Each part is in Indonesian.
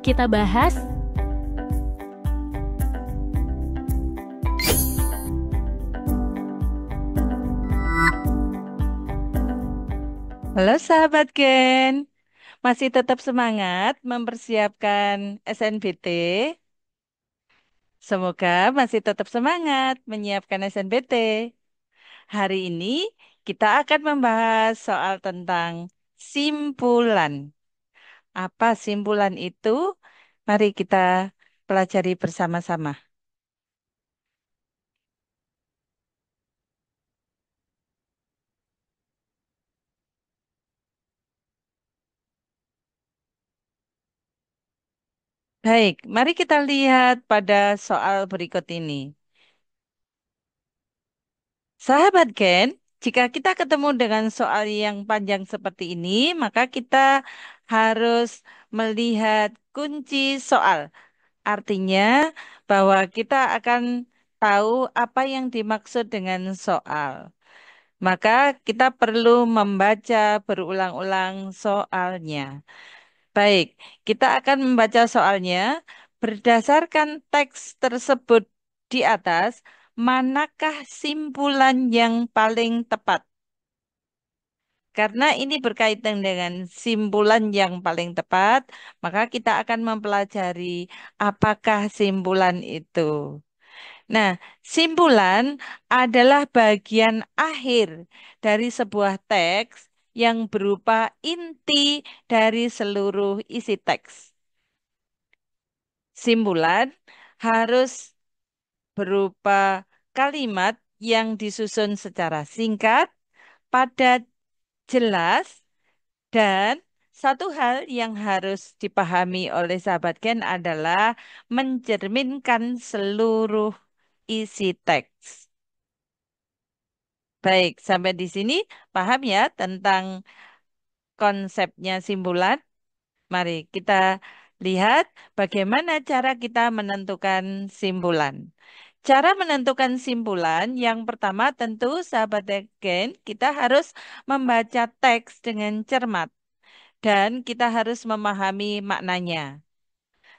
kita bahas? Halo sahabat Gen, masih tetap semangat mempersiapkan SNBT? Semoga masih tetap semangat menyiapkan SNBT. Hari ini kita akan membahas soal tentang simpulan. Apa simpulan itu? Mari kita pelajari bersama-sama. Baik, mari kita lihat pada soal berikut ini. Sahabat Gen, jika kita ketemu dengan soal yang panjang seperti ini, maka kita harus melihat kunci soal. Artinya bahwa kita akan tahu apa yang dimaksud dengan soal. Maka kita perlu membaca berulang-ulang soalnya. Baik, kita akan membaca soalnya berdasarkan teks tersebut di atas. Manakah simpulan yang paling tepat? Karena ini berkaitan dengan simpulan yang paling tepat, maka kita akan mempelajari apakah simpulan itu. Nah, simpulan adalah bagian akhir dari sebuah teks yang berupa inti dari seluruh isi teks. Simpulan harus berupa kalimat yang disusun secara singkat, padat, jelas, dan satu hal yang harus dipahami oleh sahabat Gen adalah mencerminkan seluruh isi teks. Baik, sampai di sini paham ya tentang konsepnya simpulan? Mari kita lihat bagaimana cara kita menentukan simpulan. Cara menentukan simpulan yang pertama tentu sahabat Gen, kita harus membaca teks dengan cermat dan kita harus memahami maknanya.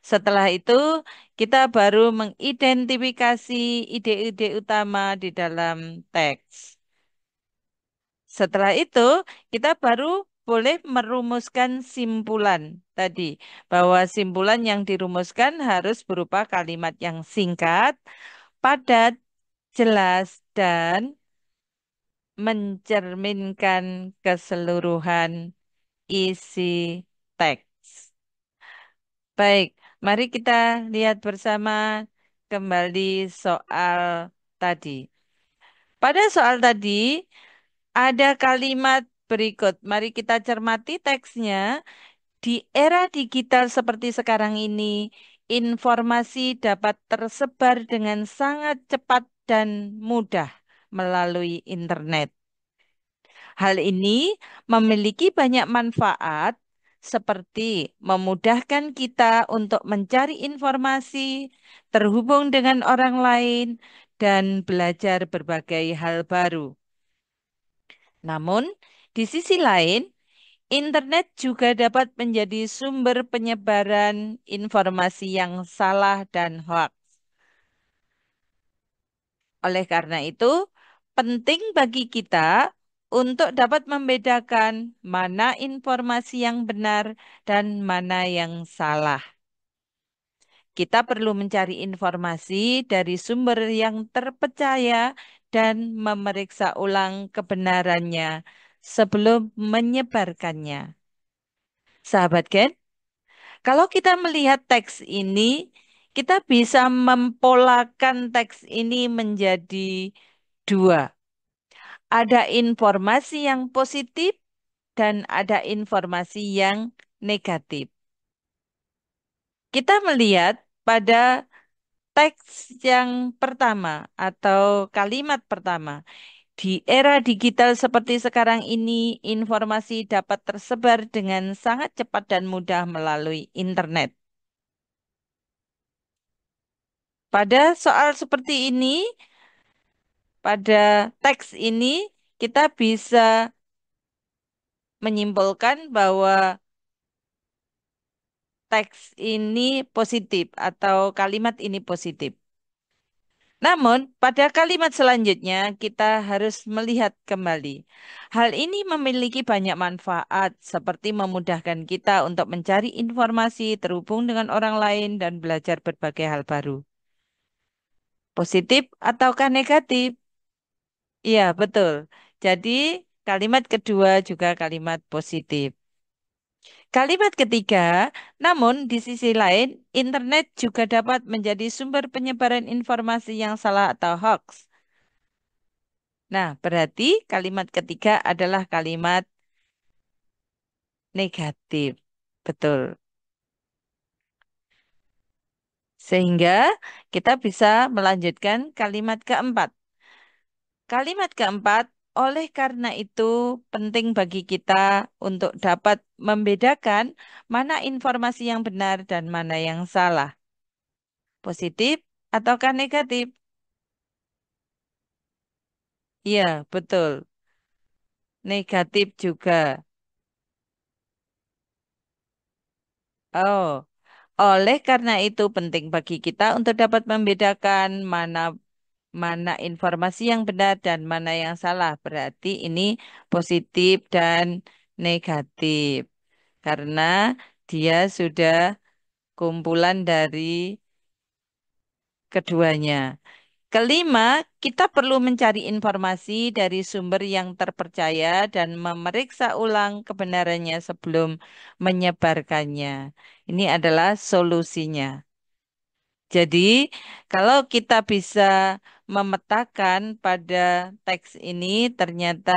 Setelah itu, kita baru mengidentifikasi ide-ide utama di dalam teks. Setelah itu, kita baru boleh merumuskan simpulan tadi, bahwa simpulan yang dirumuskan harus berupa kalimat yang singkat, padat, jelas, dan mencerminkan keseluruhan isi teks. Baik, mari kita lihat bersama kembali soal tadi. Pada soal tadi, ada kalimat berikut. Mari kita cermati teksnya. Di era digital seperti sekarang ini, informasi dapat tersebar dengan sangat cepat dan mudah melalui internet. Hal ini memiliki banyak manfaat, seperti memudahkan kita untuk mencari informasi, terhubung dengan orang lain, dan belajar berbagai hal baru. Namun, di sisi lain, internet juga dapat menjadi sumber penyebaran informasi yang salah dan hoaks. Oleh karena itu, penting bagi kita untuk dapat membedakan mana informasi yang benar dan mana yang salah. Kita perlu mencari informasi dari sumber yang terpercaya dan memeriksa ulang kebenarannya sebelum menyebarkannya. Sahabat Gen, kalau kita melihat teks ini, kita bisa mempolakan teks ini menjadi dua. Ada informasi yang positif dan ada informasi yang negatif. Kita melihat pada teks yang pertama atau kalimat pertama. Di era digital seperti sekarang ini, informasi dapat tersebar dengan sangat cepat dan mudah melalui internet. Pada soal seperti ini, pada teks ini, kita bisa menyimpulkan bahwa teks ini positif atau kalimat ini positif. Namun, pada kalimat selanjutnya kita harus melihat kembali. Hal ini memiliki banyak manfaat, seperti memudahkan kita untuk mencari informasi, terhubung dengan orang lain, dan belajar berbagai hal baru. Positif ataukah negatif? Iya, betul. Jadi, kalimat kedua juga kalimat positif. Kalimat ketiga, namun di sisi lain, internet juga dapat menjadi sumber penyebaran informasi yang salah atau hoax. Nah, berarti kalimat ketiga adalah kalimat negatif. Betul. Sehingga kita bisa melanjutkan kalimat keempat. Kalimat keempat, oleh karena itu penting bagi kita untuk dapat membedakan mana informasi yang benar dan mana yang salah. Positif ataukah negatif? Iya, betul. Negatif juga. Oh, oleh karena itu penting bagi kita untuk dapat membedakan mana mana informasi yang benar dan mana yang salah. Berarti ini positif dan negatif. Karena dia sudah kumpulan dari keduanya. Kelima, kita perlu mencari informasi dari sumber yang terpercaya dan memeriksa ulang kebenarannya sebelum menyebarkannya. Ini adalah solusinya. Jadi, kalau kita bisa memetakan pada teks ini, ternyata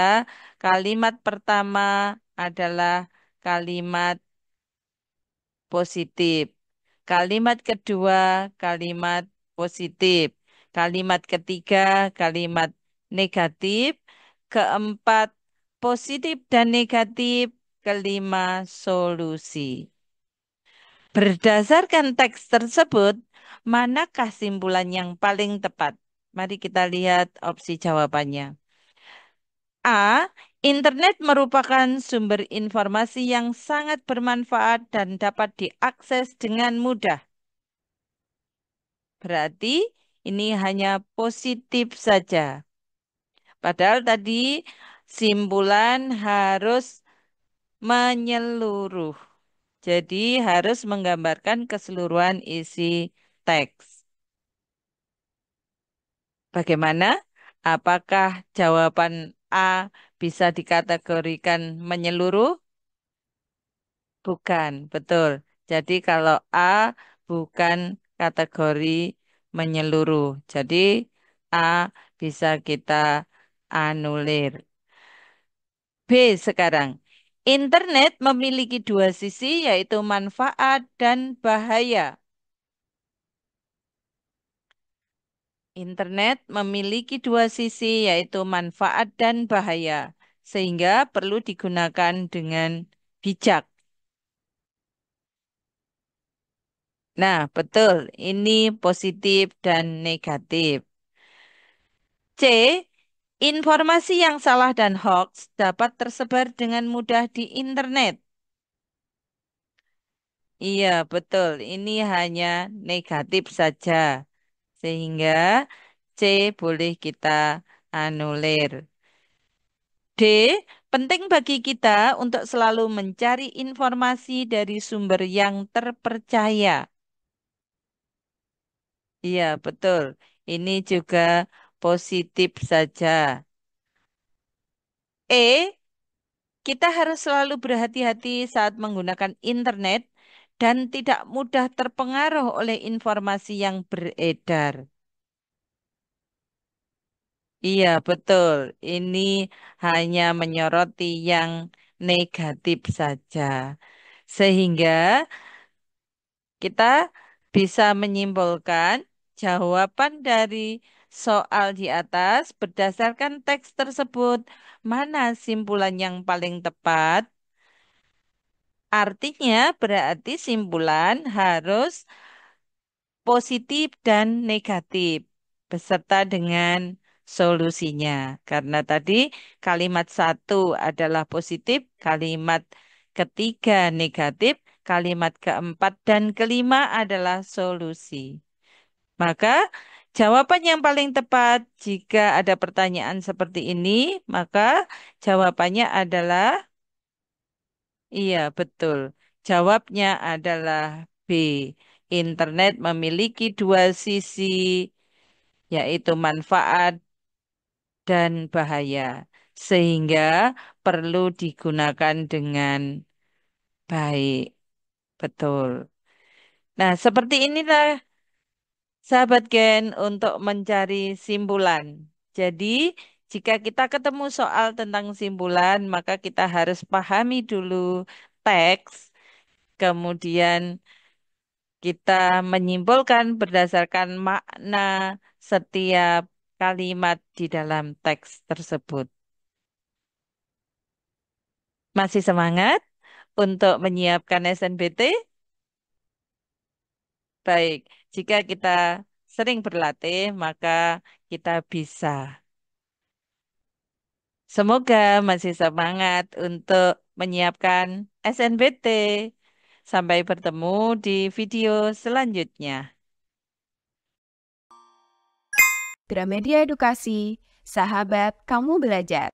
kalimat pertama adalah kalimat positif. Kalimat kedua, kalimat positif. Kalimat ketiga, kalimat negatif. Keempat, positif dan negatif. Kelima, solusi. Berdasarkan teks tersebut, manakah simpulan yang paling tepat? Mari kita lihat opsi jawabannya. A. Internet merupakan sumber informasi yang sangat bermanfaat dan dapat diakses dengan mudah. Berarti ini hanya positif saja. Padahal tadi simpulan harus menyeluruh. Jadi harus menggambarkan keseluruhan isi teks. Bagaimana? Apakah jawaban A bisa dikategorikan menyeluruh? Bukan, betul. Jadi kalau A bukan kategori menyeluruh. Jadi A bisa kita anulir. B sekarang. Internet memiliki dua sisi yaitu manfaat dan bahaya. Internet memiliki dua sisi yaitu manfaat dan bahaya. Sehingga perlu digunakan dengan bijak. Nah, betul. Ini positif dan negatif. C. Informasi yang salah dan hoax dapat tersebar dengan mudah di internet. Iya, betul. Ini hanya negatif saja. Sehingga C boleh kita anulir. D. Penting bagi kita untuk selalu mencari informasi dari sumber yang terpercaya. Iya, betul. Ini juga positif saja. E. Kita harus selalu berhati-hati saat menggunakan internet dan tidak mudah terpengaruh oleh informasi yang beredar. Iya, betul. Ini hanya menyoroti yang negatif saja. Sehingga kita bisa menyimpulkan jawaban dari soal di atas berdasarkan teks tersebut. Mana simpulan yang paling tepat? Artinya berarti simpulan harus positif dan negatif beserta dengan solusinya. Karena tadi kalimat satu adalah positif, kalimat ketiga negatif, kalimat keempat dan kelima adalah solusi. Maka jawaban yang paling tepat jika ada pertanyaan seperti ini, maka jawabannya adalah iya, betul. Jawabnya adalah B. Internet memiliki dua sisi, yaitu manfaat dan bahaya, sehingga perlu digunakan dengan baik. Betul. Nah, seperti inilah sahabat Gen untuk mencari simpulan. Jadi, jika kita ketemu soal tentang simpulan, maka kita harus pahami dulu teks, kemudian kita menyimpulkan berdasarkan makna setiap kalimat di dalam teks tersebut. Masih semangat untuk menyiapkan SNBT? Baik, jika kita sering berlatih, maka kita bisa. Semoga masih semangat untuk menyiapkan SNBT. Sampai bertemu di video selanjutnya. Gramedia Edukasi, sahabat kamu belajar.